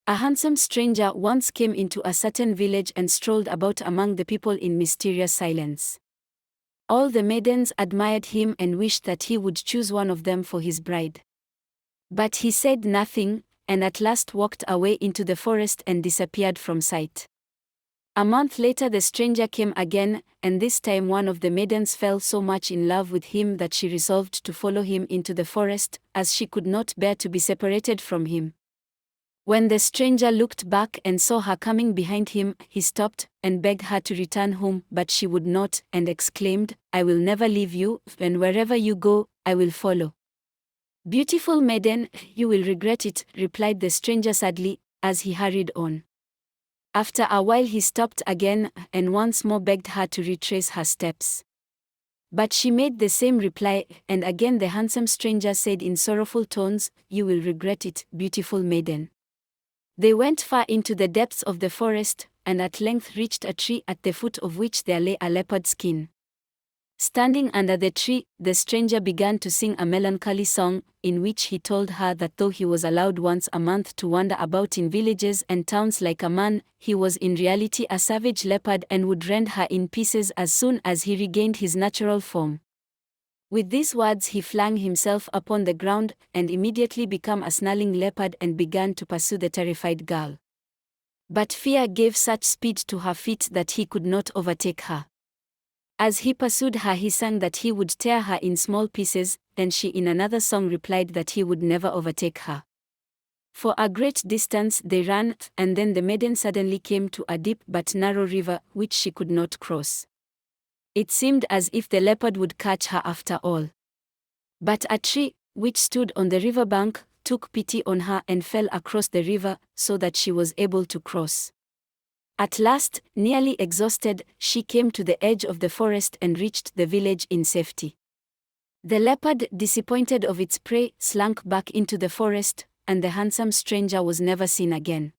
A handsome stranger once came into a certain village and strolled about among the people in mysterious silence. All the maidens admired him and wished that he would choose one of them for his bride. But he said nothing, and at last walked away into the forest and disappeared from sight. A month later the stranger came again, and this time one of the maidens fell so much in love with him that she resolved to follow him into the forest, as she could not bear to be separated from him. When the stranger looked back and saw her coming behind him, he stopped and begged her to return home, but she would not, and exclaimed, "I will never leave you, and wherever you go, I will follow." "Beautiful maiden, you will regret it," replied the stranger sadly, as he hurried on. After a while he stopped again, and once more begged her to retrace her steps. But she made the same reply, and again the handsome stranger said in sorrowful tones, "You will regret it, beautiful maiden." They went far into the depths of the forest, and at length reached a tree at the foot of which there lay a leopard skin. Standing under the tree, the stranger began to sing a melancholy song, in which he told her that though he was allowed once a month to wander about in villages and towns like a man, he was in reality a savage leopard and would rend her in pieces as soon as he regained his natural form. With these words he flung himself upon the ground, and immediately became a snarling leopard and began to pursue the terrified girl. But fear gave such speed to her feet that he could not overtake her. As he pursued her he sang that he would tear her in small pieces, and she in another song replied that he would never overtake her. For a great distance they ran, and then the maiden suddenly came to a deep but narrow river, which she could not cross. It seemed as if the leopard would catch her after all. But a tree, which stood on the river bank, took pity on her and fell across the river, so that she was able to cross. At last, nearly exhausted, she came to the edge of the forest and reached the village in safety. The leopard, disappointed of its prey, slunk back into the forest, and the handsome stranger was never seen again.